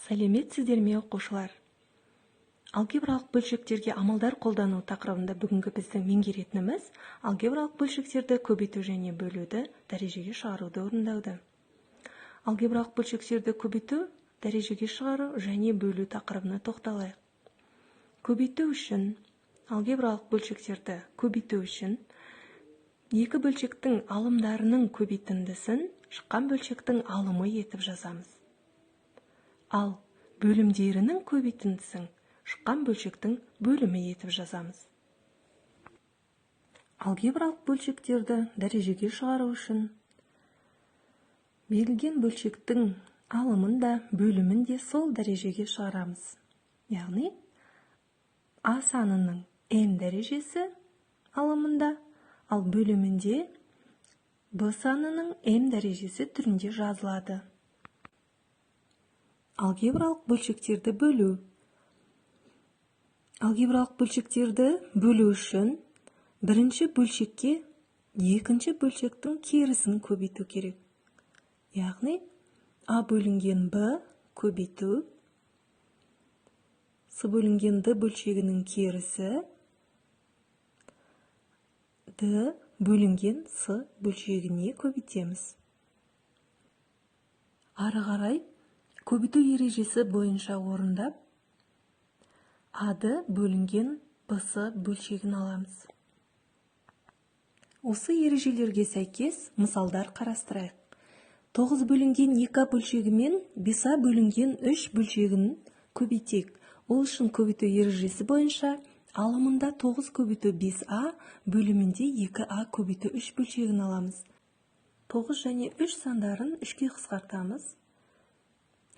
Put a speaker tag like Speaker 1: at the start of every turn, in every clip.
Speaker 1: Сәлеметсіздер ме оқушылар? Алгебралық бөлшектерге амалдар қолдану тақырыбында бүгінгі біздің меңгеретініміз алгебралық бөлшектерді көбейту және бөлуді дәрежеге шығаруды орындауды. Алгебралық бөлшектерді көбейту, дәрежеге шығару және бөлу тақырыбына тоқталайық. Көбейту үшін, алгебралық бөлшектерді көбейту үшін, екі бөлшектің алымдарының көбейтіндісін шыққан бөлшектің алымы етіп жазамыз. Ал бөлімдерінің көбейтіндісін шыққан бөлшектің бөлімі етіп жазамыз. Алгебралық бөлшектерді дәрежеге шығару үшін берілген бөлшектің алымын да бөлімін де сол дәрежеге шығарамыз. Яғни А санының n дәрежесі алымында, ал бөлімінде b санының m дәрежесі түрінде жазылады. Алгебралық бөлшектерді бөлу. Алгебралық бөлшектерді бөлу үшін бірінші бөлшекке екінші бөлшектің керісін көбейту керек. Яғни А бөлінген b көбейту с бөлінген d бөлшегінің керісі d бөлінген с бөлшегіне көбейтеміз. Ары қарай көбейту ережесі бойынша орындап, А-ды бөлінген б-сы бөлшегін аламыз. Осы ережелерге сәйкес мысалдар қарастырайық. 9 бөлінген 2а бөлшегімен 5а бөлінген 3 бөлшегін көбейтейік. Ол үшін көбейту ережесі бойынша алымында 9 көбейту 5а, бөлімінде 2а көбейту 3 бөлшегін аламыз. 9 және 3 сандарын 3-ке қысқартамыз.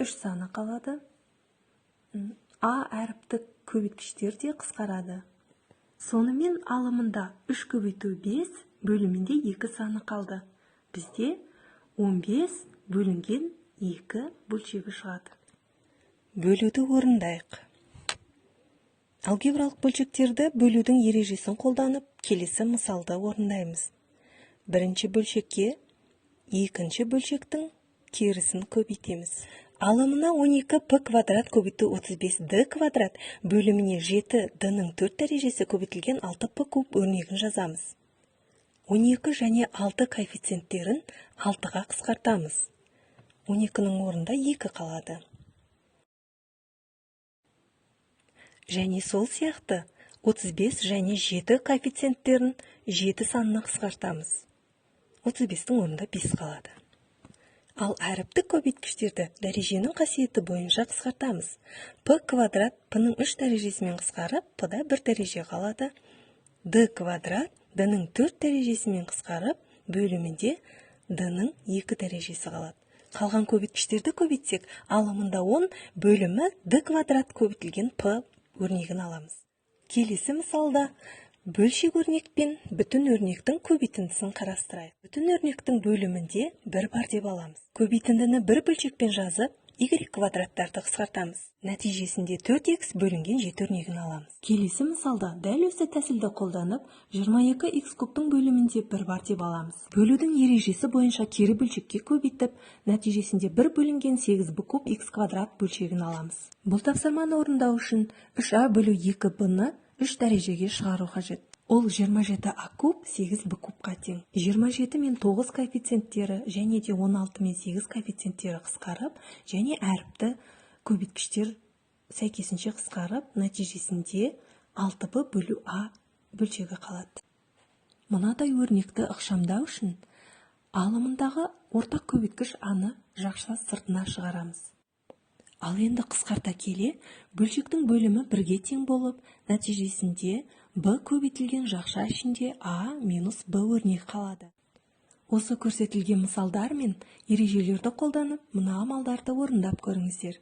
Speaker 1: 3 саны қалады. А әріптік көбеткіштер де қысқарады. Сонымен алымында 3 көбейту 5, бөлімінде 2 саны қалды. Бізде 15 бөлінген 2 бөлшегі шығады. Бөлуді орындайық. Алгебралық бөлшектерді бөлудің ережесін қолданып, келесі мысалды орындаймыз. Бірінші бөлшекке екінші бөлшектің керісін көбейтеміз. Алымына 12p квадрат көбейту 35d квадрат, бөліміне 7d-ның 4 дәрежесі көбейтілген 6p куб өрнегін жазамыз. 12 және 6 коэффициенттерін 6-ға қысқартамыз. 12-ның орнында 2 қалады. Және сол сияқты 35 және 7 коэффициенттерін 7 санына қысқартамыз. 35-дің орнында 5 қалады. Ал әріптік көбейткіштерді дәреженің қасиеті бойынша қысқартамыз. P квадрат P-ның 3 дәрежесімен қысқарып, P-да 1 дәреже қалады. D квадрат D-ның 4 дәрежесімен қысқарып, бөлімінде D-ның 2 дәрежесі қалады. Қалған көбейткіштерді көбейтсек, алымында 10, бөлімі D квадрат көбейтілген P өрнегін аламыз. Келесі мысалда бөлшек өрнек пен бүтін өрнектің көбейтіндісін қарастырайық. Бүтін өрнектің бөлімінде 1 бар деп аламыз. Көбейтіндіні бір бөлшекпен жазып, y квадраттарды қысқартамыз. Нәтижесінде 4x бөлінген 7 өрнегін аламыз. Келесі мысалда дәл осы тәсілді қолданып, 22x кубтың бөлімінде 1 бар деп аламыз. Бөлудің ережесі бойынша кері бөлшекке көбейтіп, нәтижесінде 1 бөлінген 8b куб x квадрат бөлшегін аламыз. Бұл тапсырманы орындау үшін 3a бөлу 2b-ны 3 дәрежеге шығару қажет. Ол 27а куб 8b кубқа тең. 27 мен 9 коэффициенттері және де 16 мен 8 коэффициенттері қысқарып, және әріпті көбейткіштер сәйкесінше қысқарып, нәтижесінде 6b бөлу а бөлшегі қалады. Мынадай өрнекті ықшамдау үшін алымындағы ортақ көбейткіш аны жақша сыртына шығарамыз. Ал енді қысқарта келе, бөлшектің бөлімі 1-ге тең болып, нәтижесінде b көбейтілген жақша ішінде a минус b өрнек қалады. Осы көрсетілген мысалдар мен ережелерді қолданып, мына амалдарды орындап көріңіздер.